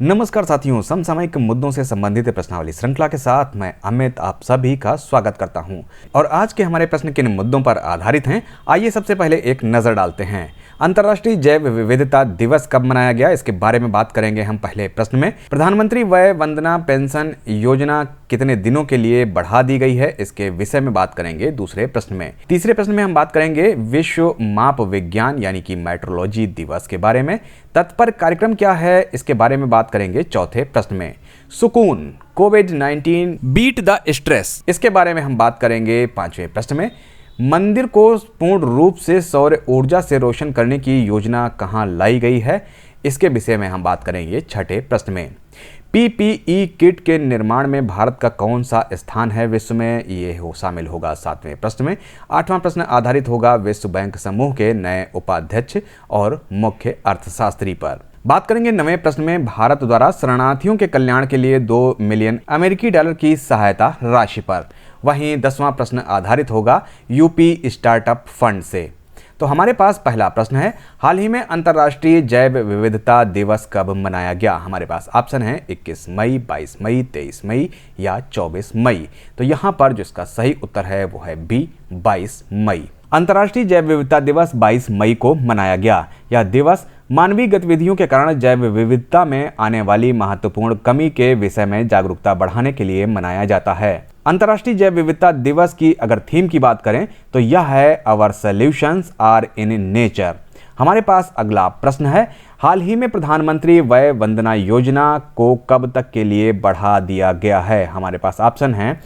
नमस्कार साथियों, समसामयिक मुद्दों से संबंधित प्रश्नावली श्रृंखला के साथ मैं अमित आप सभी का स्वागत करता हूं। और आज के हमारे प्रश्न किन मुद्दों पर आधारित हैं, आइए सबसे पहले एक नज़र डालते हैं। अंतर्राष्ट्रीय जैव विविधता दिवस कब मनाया गया, इसके बारे में बात करेंगे हम पहले प्रश्न में। प्रधानमंत्री वय वंदना पेंशन योजना कितने दिनों के लिए बढ़ा दी गई है, इसके विषय में बात करेंगे दूसरे प्रश्न में। तीसरे प्रश्न में हम बात करेंगे विश्व माप विज्ञान यानी कि मेट्रोलॉजी दिवस के बारे में। तत्पर कार्यक्रम क्या है, इसके बारे में बात करेंगे चौथे प्रश्न में। सुकून कोविड-19 बीट द स्ट्रेस, इसके बारे में हम बात करेंगे पांचवें प्रश्न में। मंदिर को पूर्ण रूप से सौर ऊर्जा से रोशन करने की योजना कहां लाई गई है, इसके विषय में हम बात करेंगे छठे प्रश्न में। पीपीई किट के निर्माण में भारत का कौन सा स्थान है विश्व में, ये शामिल होगा सातवें प्रश्न में। आठवां प्रश्न आधारित होगा विश्व बैंक समूह के नए उपाध्यक्ष और मुख्य अर्थशास्त्री पर। बात करेंगे नवें प्रश्न में भारत द्वारा शरणार्थियों के कल्याण के लिए 2 मिलियन अमेरिकी डॉलर की सहायता राशि पर। वहीं 10वां प्रश्न आधारित होगा यूपी स्टार्टअप फंड से। तो हमारे पास पहला प्रश्न है, हाल ही में अंतर्राष्ट्रीय जैव विविधता दिवस कब मनाया गया। हमारे पास ऑप्शन है 21 मई, 22 मई, 23 मई या 24 मई। तो यहाँ पर जिसका सही उत्तर है वो है बी, 22 मई। अंतर्राष्ट्रीय जैव विविधता दिवस 22 मई को मनाया गया। यह दिवस मानवीय गतिविधियों के कारण जैव विविधता में आने वाली महत्वपूर्ण कमी के विषय में जागरूकता बढ़ाने के लिए मनाया जाता है। अंतर्राष्ट्रीय जैव विविधता दिवस की अगर थीम की बात करें तो यह है our solutions are in nature. हमारे पास अगला प्रश्न है, हाल ही में प्रधानमंत्री वय वंदना योजना को कब तक के लिए बढ़ा दिया गया है। हमारे पास ऑप्शन है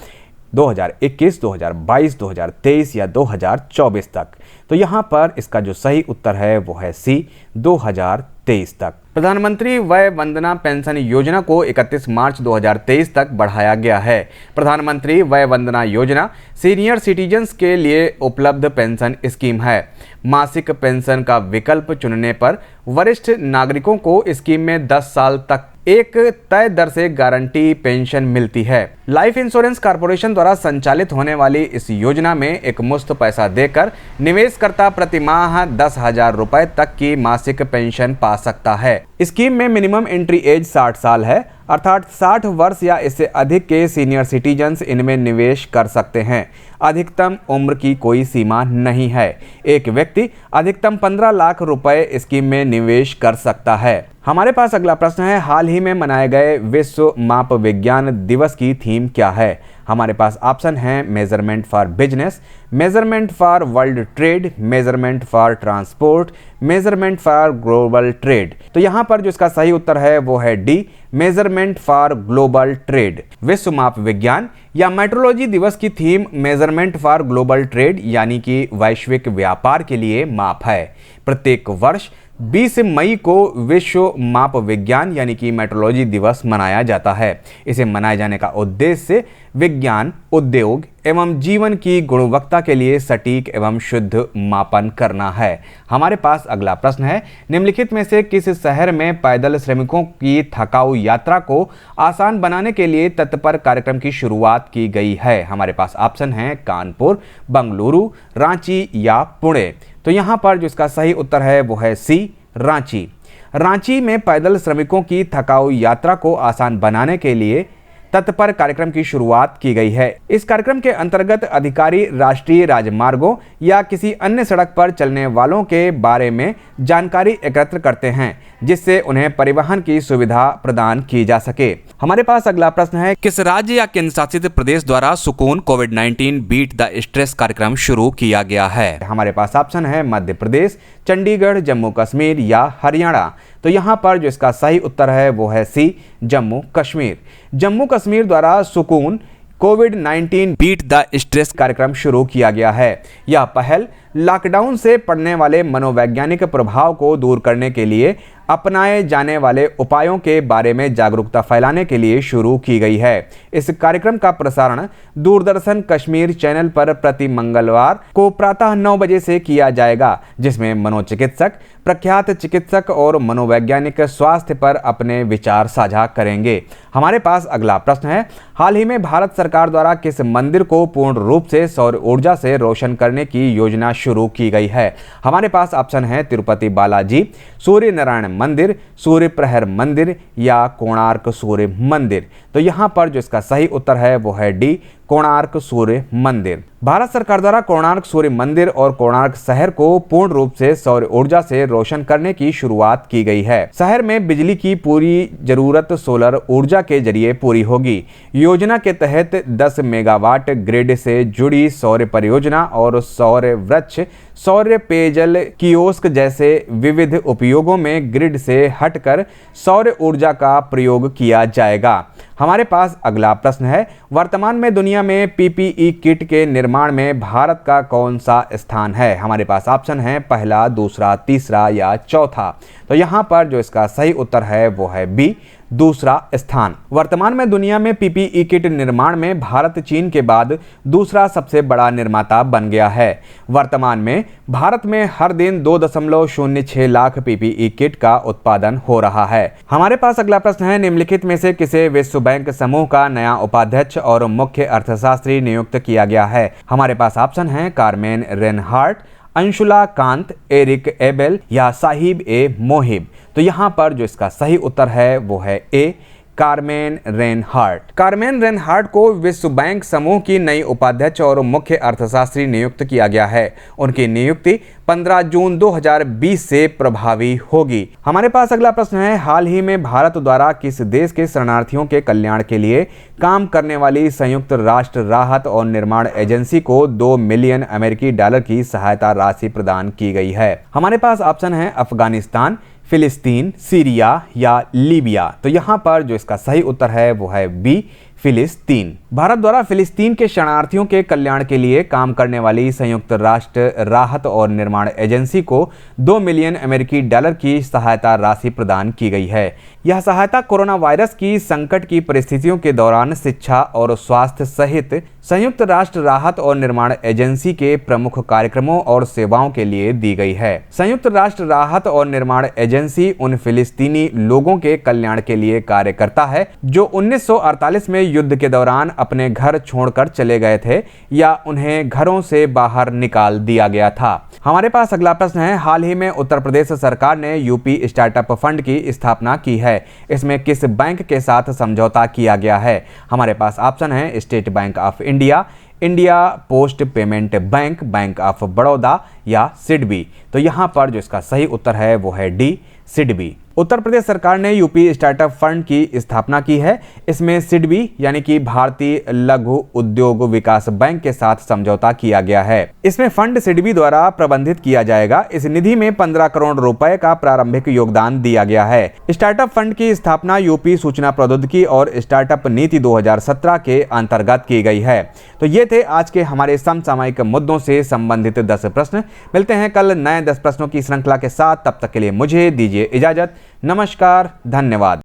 2021, 2022, 2023 या 2024 तक। तो यहाँ पर इसका जो सही उत्तर है वो है सी, 2023 तक। प्रधानमंत्री वय वंदना पेंशन योजना को 31 मार्च 2023 तक बढ़ाया गया है। प्रधानमंत्री वय वंदना योजना सीनियर सिटीजन्स के लिए उपलब्ध पेंशन स्कीम है। मासिक पेंशन का विकल्प चुनने पर वरिष्ठ नागरिकों को स्कीम में 10 साल तक एक तय दर से गारंटी पेंशन मिलती है। लाइफ इंश्योरेंस कॉर्पोरेशन द्वारा संचालित होने वाली इस योजना में एक मुश्त पैसा देकर निवेशकर्ता प्रति माह 10,000 रुपए तक की मासिक पेंशन पा सकता है। स्कीम में मिनिमम एंट्री एज 60 साल है, अर्थात 60 वर्ष या इससे अधिक के सीनियर सिटीजन्स इनमें निवेश कर सकते हैं। अधिकतम उम्र की कोई सीमा नहीं है। एक व्यक्ति अधिकतम 15 लाख रुपए स्कीम में निवेश कर सकता है। हमारे पास अगला प्रश्न है, हाल ही में मनाए गए विश्व माप विज्ञान दिवस की थीम क्या है। हमारे पास ऑप्शन है measurement for business, measurement for world trade, measurement for transport, measurement for global trade. तो यहाँ पर जो इसका सही उत्तर है वो है D, measurement for global trade. विश्व माप विज्ञान या मेट्रोलॉजी दिवस की theme measurement for global trade यानी कि वैश्विक व्यापार के लिए माप है। प्रत्येक वर्ष 20 मई को विश्व माप विज्ञान यानी कि मेट्रोलॉजी दिवस मनाया जाता है। इसे मनाए जाने का उद्देश्य विज्ञान, उद्योग एवं जीवन की गुणवत्ता के लिए सटीक एवं शुद्ध मापन करना है। हमारे पास अगला प्रश्न है, निम्नलिखित में से किस शहर में पैदल श्रमिकों की थकाऊ यात्रा को आसान बनाने के लिए तत्पर कार्यक्रम की शुरुआत की गई है। हमारे पास ऑप्शन है कानपुर, बंगलुरु, रांची या पुणे। तो यहाँ पर जो इसका सही उत्तर है वो है सी, रांची। रांची में पैदल श्रमिकों की थकाऊ यात्रा को आसान बनाने के लिए तत्पर कार्यक्रम की शुरुआत की गई है। इस कार्यक्रम के अंतर्गत अधिकारी राष्ट्रीय राजमार्गों या किसी अन्य सड़क पर चलने वालों के बारे में जानकारी एकत्र करते हैं, जिससे उन्हें परिवहन की सुविधा प्रदान की जा सके। हमारे पास अगला प्रश्न है, किस राज्य या केंद्र शासित प्रदेश द्वारा सुकून कोविड-19 बीट द स्ट्रेस कार्यक्रम शुरू किया गया है। हमारे पास ऑप्शन है मध्य प्रदेश, चंडीगढ़, जम्मू कश्मीर या हरियाणा। तो यहाँ पर जो इसका सही उत्तर है वो है सी, जम्मू कश्मीर। जम्मू कश्मीर द्वारा सुकून कोविड-19 बीट द स्ट्रेस कार्यक्रम शुरू किया गया है। यह पहल लॉकडाउन से पड़ने वाले मनोवैज्ञानिक प्रभाव को दूर करने के लिए अपनाए जाने वाले उपायों के बारे में जागरूकता फैलाने के लिए शुरू की गई है। इस कार्यक्रम का प्रसारण दूरदर्शन कश्मीर चैनल पर प्रति मंगलवार को प्रातः 9 बजे से किया जाएगा, जिसमें मनोचिकित्सक, प्रख्यात चिकित्सक और मनोवैज्ञानिक स्वास्थ्य पर अपने विचार साझा करेंगे। हमारे पास अगला प्रश्न है, हाल ही में भारत सरकार द्वारा किस मंदिर को पूर्ण रूप से सौर ऊर्जा से रोशन करने की योजना शुरू की गई है? हमारे पास ऑप्शन है तिरुपति बालाजी, सूर्य नारायण मंदिर, सूर्य प्रहर मंदिर या कोणार्क सूर्य मंदिर। तो यहाँ पर जो इसका सही उत्तर है वो है डी, कोणार्क सूर्य मंदिर। भारत सरकार द्वारा कोणार्क सूर्य मंदिर और कोणार्क शहर को पूर्ण रूप से सौर ऊर्जा से रोशन करने की शुरुआत की गई है। शहर में बिजली की पूरी जरूरत सोलर ऊर्जा के जरिए पूरी होगी। योजना के तहत 10 मेगावाट ग्रिड से जुड़ी सौर परियोजना और सौर वृक्ष, सौर पेयजल कियोस्क जैसे विविध उपयोगों में ग्रिड से हटकर सौर ऊर्जा का प्रयोग किया जाएगा। हमारे पास अगला प्रश्न है, वर्तमान में दुनिया में पीपीई किट के निर्माण में भारत का कौन सा स्थान है? हमारे पास ऑप्शन है पहला, दूसरा, तीसरा या चौथा। तो यहाँ पर जो इसका सही उत्तर है वो है बी, दूसरा स्थान। वर्तमान में दुनिया में पीपीई किट निर्माण में भारत चीन के बाद दूसरा सबसे बड़ा निर्माता बन गया है। वर्तमान में भारत में हर दिन 2.06 लाख पीपीई किट का उत्पादन हो रहा है। हमारे पास अगला प्रश्न है, निम्नलिखित में से किसे विश्व बैंक समूह का नया उपाध्यक्ष और मुख्य अर्थशास्त्री नियुक्त किया गया है? हमारे पास ऑप्शन है Carmen Reinhart, Anshula Kant, Eric Abel या साहिब ए मोहिब। तो यहाँ पर जो इसका सही उत्तर है वो है ए, कारमेन रेनहार्ट। कारमेन रेनहार्ट को विश्व बैंक समूह की नई उपाध्यक्ष और मुख्य अर्थशास्त्री नियुक्त किया गया है। उनकी नियुक्ति 15 जून 2020 से प्रभावी होगी। हमारे पास अगला प्रश्न है, हाल ही में भारत द्वारा किस देश के शरणार्थियों के कल्याण के लिए काम करने वाली संयुक्त राष्ट्र राहत और निर्माण एजेंसी को 2 मिलियन अमेरिकी डॉलर की सहायता राशि प्रदान की गई है? हमारे पास ऑप्शन है अफगानिस्तान, फिलिस्तीन, सीरिया या लीबिया। तो यहाँ पर जो इसका सही उत्तर है वो है बी, फिलिस्तीन। भारत द्वारा फिलिस्तीन के शरणार्थियों के कल्याण के लिए काम करने वाली संयुक्त राष्ट्र राहत और निर्माण एजेंसी को 2 मिलियन अमेरिकी डॉलर की सहायता राशि प्रदान की गई है। यह सहायता कोरोना वायरस की संकट की परिस्थितियों के दौरान शिक्षा और स्वास्थ्य सहित संयुक्त राष्ट्र राहत और निर्माण एजेंसी के प्रमुख कार्यक्रमों और सेवाओं के लिए दी गई है। संयुक्त राष्ट्र राहत और निर्माण एजेंसी उन फिलिस्तीनी लोगों के कल्याण के लिए कार्य करता है जो 1948 में युद्ध के दौरान अपने घर छोड़कर चले गए थे या उन्हें घरों से बाहर निकाल दिया गया था। हमारे पास अगला प्रश्न है, हाल ही में उत्तर प्रदेश सरकार ने यूपी स्टार्टअप फंड की स्थापना की है। इसमें किस बैंक के साथ समझौता किया गया है? हमारे पास ऑप्शन है state bank of India, India post payment bank, bank of Baroda या सिडबी। तो यहाँ पर जो इसका सही उत्तर है वो है डी, सिडबी। उत्तर प्रदेश सरकार ने यूपी स्टार्टअप फंड की स्थापना की है। इसमें सिडबी यानी कि भारतीय लघु उद्योग विकास बैंक के साथ समझौता किया गया है। इसमें फंड सिडबी द्वारा प्रबंधित किया जाएगा। इस निधि में 15 करोड़ रुपए का प्रारंभिक योगदान दिया गया है। स्टार्टअप फंड की स्थापना यूपी सूचना प्रौद्योगिकी और स्टार्टअप नीति 2017 के अंतर्गत की गई है। तो ये थे आज के हमारे समसामयिक मुद्दों से संबंधित 10 प्रश्न। मिलते हैं कल नए 10 प्रश्नों की श्रृंखला के साथ। तब तक के लिए मुझे दीजिए इजाजत। नमस्कार, धन्यवाद।